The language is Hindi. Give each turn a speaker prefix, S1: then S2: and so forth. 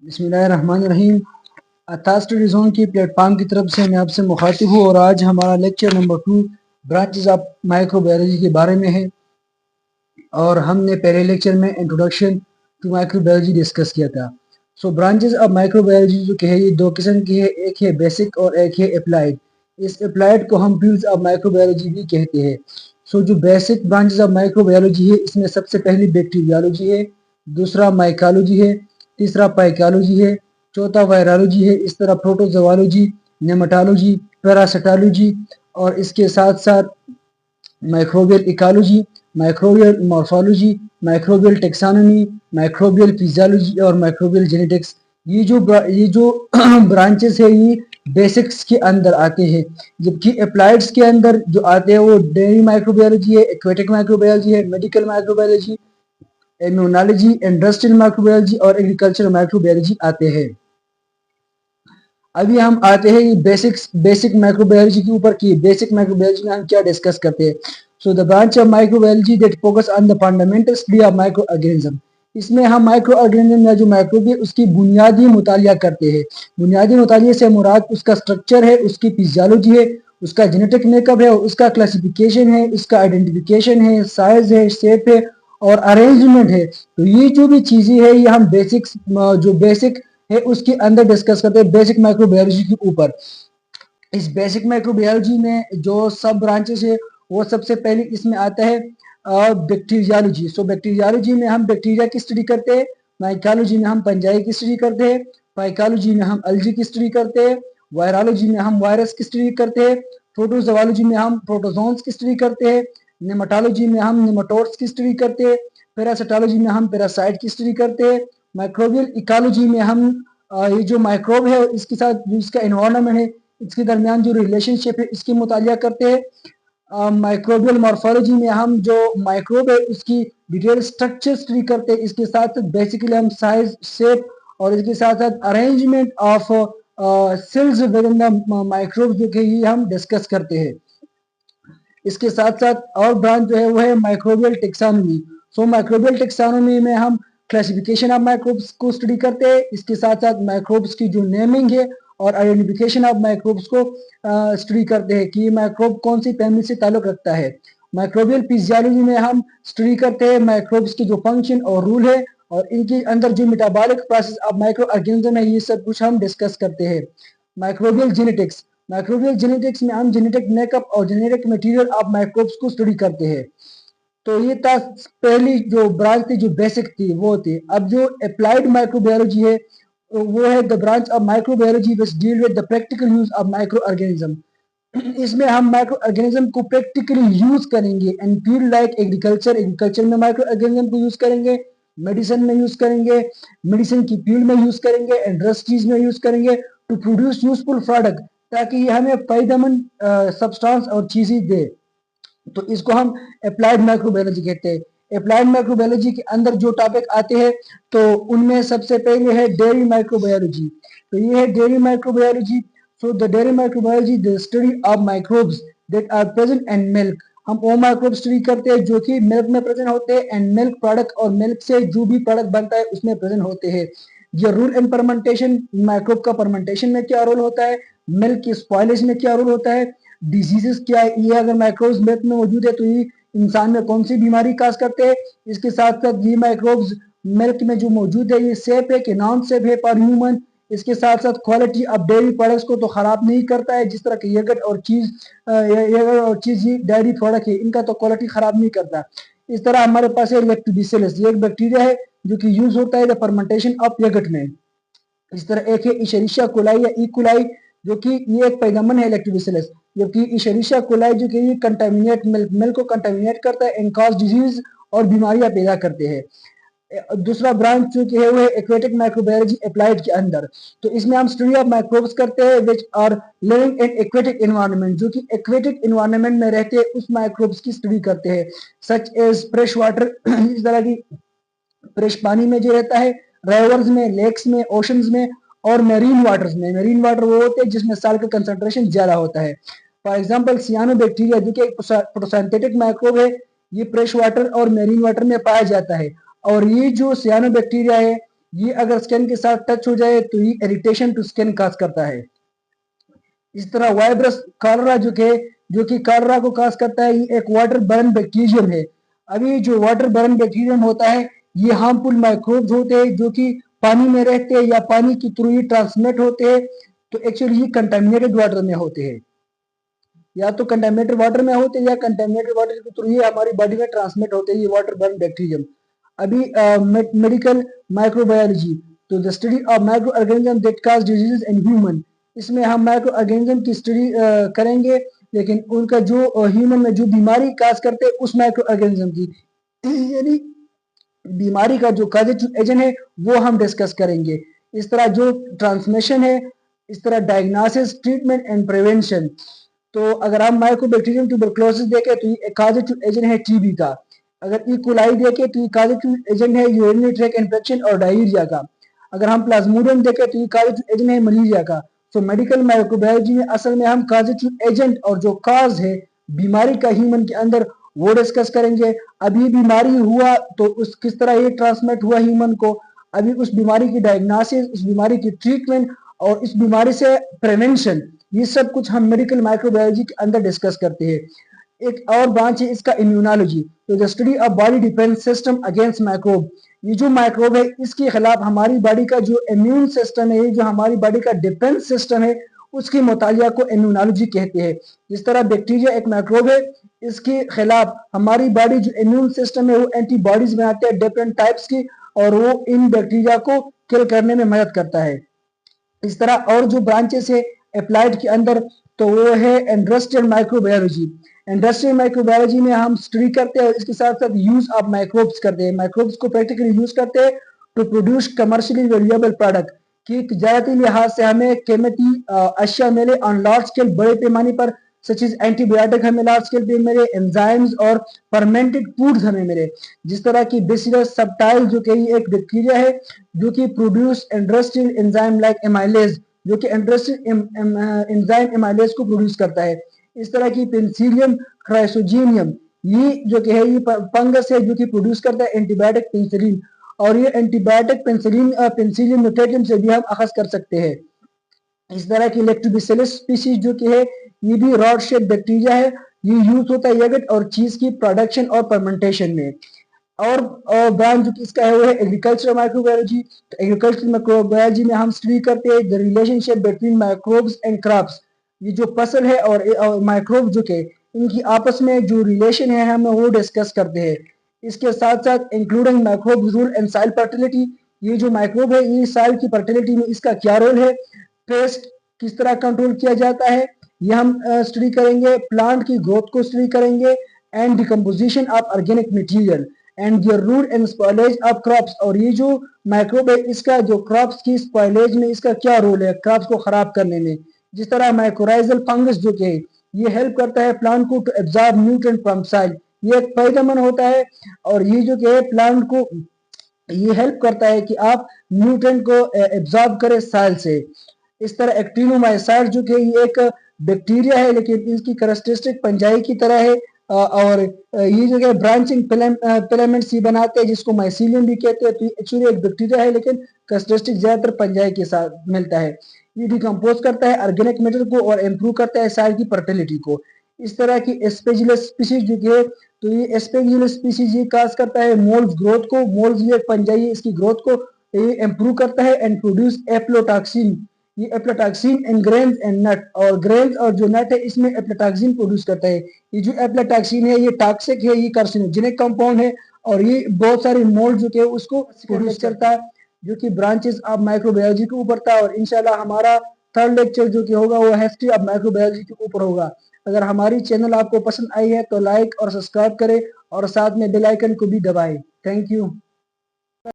S1: बिस्मिल्लाहिर्रहमानिर्रहीम। अताश स्टडी जोन की प्लेटफॉर्म की तरफ से मैं आपसे मुखातिब हूँ और आज हमारा lecture number 2 branches of microbiology के बारे में है। और हमने पहले लेक्चर में इंट्रोडक्शन टू माइक्रोबायोलॉजी डिस्कस किया था। सो ब्रांचेस ऑफ माइक्रोबायोलॉजी जो कि है ये दो किस्म की है, एक है बेसिक और एक है अप्लाइड। इस अप्लाइड को हम फील्ड्स ऑफ माइक्रोबायोलॉजी भी कहते हैं। सो जो बेसिक ब्रांचेस ऑफ माइक्रोबायोलॉजी है इसमें सबसे पहली बैक्टीरियोलॉजी है, दूसरा माइकोलॉजी है, तीसरा पाइकोलॉजी है, चौथा वायरोलॉजी है, इस तरह प्रोटोजोलॉजी, नेमाटोलॉजी, पैरासिटोलॉजी और इसके साथ साथ microbial ecology, microbial morphology, microbial taxonomy, microbial physiology और माइक्रोबियल जेनेटिक्स। ये जो ब्रांचेस है ये बेसिक्स के अंदर आते हैं, जबकि अप्लाइड्स के अंदर जो आते हैं वो डेयरी माइक्रोबायोलॉजी है, एक्वेटिक माइक्रोबायोलॉजी है, medical microbiology, immunology, industrial microbiology और एग्रीकल्चर माइक्रोबायोलॉजी आते हैं। अभी हम आते हैं बेसिक माइक्रोबायोलॉजी के ऊपर की बेसिक माइक्रोबायोलॉजी में हम क्या डिस्कस करते हैं। So the branch of microbiology that focus on the fundamental study of micro organism. इसमें हम माइक्रो ऑर्गेनिज्म या जो माइक्रोब है उसकी बुनियादी मुतालिया करते हैं। बुनियादी मुतालिया से मुराद उसका स्ट्रक्चर है, उसकी फिजियोलॉजी है, उसका जेनेटिक मेकअप है, उसका क्लासिफिकेशन है, उसका आइडेंटिफिकेशन है, साइज है, शेप है और अरेंजमेंट है। तो ये जो भी चीजें है ये हम जो बेसिक है उसके अंदर डिस्कस करते हैं बेसिक माइक्रोबायोलॉजी के ऊपर। इस बेसिक माइक्रोबायोलॉजी में जो सब ब्रांचेस है वो सबसे पहले इसमें आता है बैक्टीरियोलॉजी। सो बैक्टीरियोलॉजी में हम बैक्टीरिया की स्टडी करते हैं, माइकोलॉजी में हम फंजाई की स्टडी करते हैं, पाइकोलॉजी में हम अल्जी की स्टडी करते हैं, वायरोलॉजी में हम वायरस की स्टडी करते हैं, प्रोटोजोलॉजी में हम प्रोटोजोन्स की स्टडी करते हैं, नेमाटोलॉजी में हम नेमाटोड्स की स्टडी करते हैं, पैरासिटोलॉजी में हम पैरासाइट की स्टडी करते हैं, माइक्रोबियल इकोलॉजी में हम ये जो माइक्रोब है इसके साथ जो इसका एनवायरनमेंट है इसके दरमियान जो रिलेशनशिप है इसकी मुतालिया करते हैं। माइक्रोबियल मॉर्फोलॉजी में हम जो माइक्रोब है उसकी डिटेल स्ट्रक्चर स्टडी करते हैं, इसके साथ बेसिकली हम साइज, शेप और इसके साथ साथ arrangement of cells within the microbe जो कि ये हम डिस्कस करते हैं। इसके साथ साथ और ब्रांच जो है वो है माइक्रोबियल टेक्सोनॉमी। सो माइक्रोबियल टेक्सोनॉमी में हम क्लासिफिकेशन ऑफ माइक्रोब्स को स्टडी करते हैं, इसके साथ साथ माइक्रोब्स की जो नेमिंग है और आइडेंटिफिकेशन ऑफ माइक्रोब्स को स्टडी करते हैं कि माइक्रोब कौन सी फैमिली से ताल्लुक रखता है। माइक्रोबियल फिजियोलॉजी में हम स्टडी करते हैं माइक्रोब्स की जो फंक्शन और रूल है और इनके अंदर जो metabolic process of micro organism है ये सब कुछ हम डिस्कस करते हैं। माइक्रोबियल जेनेटिक्स में हम जेनेटिक मेकअप और जेनेटिक मटेरियल ऑफ माइक्रोब्स को स्टडी करते हैं। तो ये था पहली जो ब्रांच थी जो बेसिक थी वो थी। अब जो अप्लाइड माइक्रोबायोलॉजी है वो है the branch of microbiology which deal with the practical use of micro organism. इसमें हम माइक्रो ऑर्गेनिज्म को प्रैक्टिकली यूज करेंगे इन फील्ड लाइक एग्रीकल्चर में माइक्रो ऑर्गेनिज्म को यूज करेंगे, मेडिसिन में यूज करेंगे, मेडिसिन की फील्ड में यूज करेंगे, इंडस्ट्रीज में यूज करेंगे टू प्रोड्यूस यूजफुल प्रोडक्ट, ताकि ये हमें फायदेमंद सब्सटेंस और चीजें दे। तो इसको हम अप्लाइड माइक्रोबायोलॉजी कहते हैं। अप्लाइड माइक्रोबायोलॉजी के अंदर जो टॉपिक आते हैं तो उनमें सबसे पहले है डेयरी माइक्रोबायोलॉजी। तो ये है dairy microbiology. So the dairy microbiology the study of microbes that are present in milk. हम वो माइक्रोब स्टडी करते हैं जो कि मिल्क में प्रेजेंट होते हैं एंड मिल्क प्रोडक्ट और मिल्क से जो भी प्रोडक्ट बनता है उसमें प्रेजेंट होते हैं। ये रूल इन परमेंटेशन, माइक्रोब का परमेंटेशन में क्या रोल होता है, मिल्क की स्पॉयलेज में क्या रोल होता है, डिजीजेस क्या है, ये अगर माइक्रोब्स मिल्क में मौजूद है तो ये इंसान में कौन सी बीमारी काज करते हैं। इसके साथ साथ ये माइक्रोब्स मिल्क में जो मौजूद है ये सेफ है कि नॉन सेफ है फॉर ह्यूमन। इसके साथ साथ क्वालिटी ऑफ डेयरी प्रोडक्ट्स को तो खराब नहीं करता है, जिस तरह के योगर्ट और चीज डेयरी प्रोडक्ट है इनका तो क्वालिटी खराब नहीं करता। इस तरह हमारे पास है लैक्टोबैसिलस, ये एक बैक्टीरिया है जो कि यूज होता है द फर्मेंटेशन ऑफ योगर्ट में। इस तरह एक है इशरिशिया कोलाई या ई कोलाई जो कि ये एक पैगम्बर है लैक्टोबैसिलस, जबकि इशरिशिया कोलाई जो कि ये कंटामिनेट मिल्क को कंटामिनेट करता है एंड कॉज डिजीज और बीमारियां पैदा करते हैं। दूसरा ब्रांच जो कि है वो है एक्वेटिक माइक्रोबायोलॉजी अप्लाइड के अंदर। तो इसमें हम स्टडी ऑफ माइक्रोब्स करते हैं which are living in aquatic environment, जो कि एक्वेटिक एनवायरनमेंट में रहते हैं उस माइक्रोब्स की स्टडी करते हैं, सच एज फ्रेश वाटर इस तरह की फ्रेश पानी में जो रहता है, रिवर्स में, लेक्स में, ओशंस में और मेरीन वाटर्स में। मेरीन वाटर वो होते हैं जिसमें साल्ट का कंसंट्रेशन ज्यादा होता है। फॉर एग्जांपल सियानो बैक्टीरिया जो कि एक फोटोसिंथेटिक माइक्रोब है, ये फ्रेश वाटर और मेरीन वाटर में पाया जाता है। और ये जो सियानो बैक्टीरिया है ये अगर स्किन के साथ टच हो जाए तो ये इरिटेशन टू स्किन काज करता है। इस तरह वाइब्रस कॉलरा जो कि कॉलरा को काज करता है, ये एक वाटर बर्न बैक्टीरियम है। अभी जो वाटर बर्न बैक्टीरियम होता है, ये हार्मफुल माइक्रोब्स होते हैं जो कि पानी में रहते हैं या पानी के थ्रू ही ट्रांसमिट होते हैं। तो एक्चुअली ये कंटामिनेटेड वाटर में होते हैं, या तो कंटामिनेटेड वाटर में होते हैं या कंटामिनेटेड वाटर के थ्रू ये हमारी बॉडी में ट्रांसमिट होते हैं, ये वाटर बर्न बैक्टीरियम। अभी मेडिकल माइक्रोबायोलॉजी, तो the study of micro organism that cause diseases in human, इसमें हम माइक्रो ऑर्गेनिज्म की स्टडी करेंगे, लेकिन उनका जो ह्यूमन में जो बीमारी काज करते हैं उस माइक्रो ऑर्गेनिज्म की, यानी बीमारी का जो कॉजेटिव एजेंट है वो हम डिस्कस करेंगे। इस तरह जो ट्रांसमिशन है, इस तरह डायग्नोसिस, ट्रीटमेंट एंड प्रिवेंशन। तो अगर हम माइकोबैक्टीरियम ट्यूबरकुलोसिस देखें तो ये कॉजेटिव एजेंट है टीबी का। अगर ई कोलाई देखें तो ये कॉजेटिव एजेंट है यूरिनरी ट्रैक्ट इन्फेक्शन और डायरिया का। अगर हम प्लाज्मोडियम देखें तो ये कॉजेटिव एजेंट है मलेरिया का। तो मेडिकल माइक्रोबायोलॉजी में असल में हम कॉजेटिव एजेंट और जो कॉज है बीमारी का ह्यूमन के अंदर वो डिस्कस करेंगे। अभी बीमारी हुआ तो उस किस तरह ये ट्रांसमिट हुआ ह्यूमन को, अभी उस बीमारी की डायग्नोसिस, उस बीमारी की ट्रीटमेंट और इस बीमारी से प्रिवेंशन, ये सब कुछ हम मेडिकल माइक्रोबायोलॉजी के अंदर डिस्कस करते हैं। एक और ब्रांच है इसका इम्यूनोलॉजी, तो the study of body defence system against microbe. ये जो माइक्रोब है इसके खिलाफ हमारी बॉडी का जो इम्यून सिस्टम है, जो हमारी बॉडी का डिफेंस सिस्टम है, उसकी मुतालिया को इम्यूनोलॉजी कहते हैं। जिस तरह बैक्टीरिया एक माइक्रोब है, इसके खिलाफ हमारी बॉडी जो इम्यून सिस्टम है वो एंटीबॉडीज बनाते हैं डिफरेंट टाइप्स की, और वो इन बैक्टीरिया को किल करने में मदद करता है। इस तरह और जो ब्रांचेस है अप्लाइड के अंदर, तो वो है इंडस्ट्रियल माइक्रोबायोलॉजी। इंडस्ट्रियल माइक्रोबायोलॉजी में हम स्टडी करते हैं और इसके साथ साथ यूज ऑफ माइक्रोब्स करते हैं, माइक्रोब्स को प्रैक्टिकली यूज करते हैं to produce commercially valuable product, कि तजारती लिहाज से हमें कीमती अशिया मिले ऑन लार्ज स्केल, बड़े पैमाने पर, सच इज एंटीबायोटिक हमें लार्ज स्केल पे मिले, एंजाइम्स और फर्मेंटेड फूड्स हमें मिले। जिस तरह की बेसिलस सबटाइल जो कि एक बैक्टीरिया है जो कि produce industrial enzyme like amylase, जो कि इंडस्ट्रियल एंजाइम एमाइलेज को प्रोड्यूस करता है। इस तरह की पेंसिलियम क्राइसोजेनियम, ये जो कि है ये फंगस है जो कि प्रोड्यूस करता है एंटीबायोटिक पेंसिलिन, और ये एंटीबायोटिक पेंसिलियम म्यूटेटियम से भी हम अखज कर सकते हैं। इस तरह की लैक्टोबैसिलस स्पीशीज जो कि है ये भी रॉड शेप बैक्टीरिया है, ये यूज होता है यगट और चीज की प्रोडक्शन और फर्मेंटेशन में। और ब्रांच जो इसका है वो है एग्रीकल्चर माइक्रोबायोलॉजी। तो एग्रीकल्चर माइक्रोबायोलॉजी में हम स्टडी करते हैं the relationship between microbes and crops. ये जो फसल है और माइक्रोब जो के इनकी आपस में जो रिलेशन है हम वो डिस्कस करते हैं। इसके साथ साथ including microbe rule and soil fertility, ये जो माइक्रोब है ये सॉइल की फर्टिलिटी में इसका क्या रोल है, पेस्ट किस तरह कंट्रोल किया जाता है ये हम स्टडी करेंगे, प्लांट की ग्रोथ को स्टडी करेंगे, and decomposition of organic material and their role and spoilage of crops. और ये जो माइक्रोब है इसका जो क्रॉप्स की स्पॉइलेज में इसका क्या रोल है क्रॉप्स को खराब करने में। जिस तरह माइक्रोराइजल फंगस जो कि ये हेल्प करता है प्लांट को to absorb nutrient from soil, ये एक फायदेमंद होता है। और ये जो कि है प्लांट को ये हेल्प करता है कि आप न्यूट्रिएंट को एब्जॉर्ब करें सॉइल से। इस तरह एक्टिनोमाइसाइड जो कि ये एक बैक्टीरिया है लेकिन इसकी कैरेक्टरिस्टिक पंजाई की तरह है, और ये जो है ब्रांचिंग फिलामेंट्स ये बनाते हैं जिसको माइसीलियम भी कहते हैं। तो एक्चुअली एक बैक्टीरिया है लेकिन कैरेक्टरिस्टिक ज्यादातर पंजाई के साथ मिलता है। ये डिकम्पोज करता है ऑर्गेनिक मैटर को और इम्प्रूव करता है सॉइल की फर्टिलिटी को। इस तरह की एस्पेजिलस स्पीशीज जो है, तो ये एस्पेजिलस स्पीशीज ये काज करता है मोल्स ग्रोथ को, मोल्स ये पंजाई है इसकी ग्रोथ को ये इम्प्रूव करता है एंड प्रोड्यूस एफ्लोटॉक्सिन। ये एफ्लोटॉक्सिन इन ग्रेन्स एंड नट, और ग्रेन्स और जो नट है इसमें एफ्लोटॉक्सिन प्रोड्यूस करता है। ये जो एफ्लोटॉक्सिन है ये टॉक्सिक है, ये कार्सिनोजेनिक कंपाउंड है, और ये बहुत सारे मोल्ड जो के उसको प्रोड्यूस करता है, जो कि ब्रांचेस ऑफ माइक्रोबायोलॉजी के ऊपर था। और इंशाल्लाह हमारा थर्ड लेक्चर जो कि होगा वो हिस्ट्री ऑफ माइक्रोबायोलॉजी के ऊपर होगा। अगर हमारी चैनल आपको पसंद आई है तो लाइक और सब्सक्राइब करें और साथ में बेल आइकन को भी दबाएं। Thank you.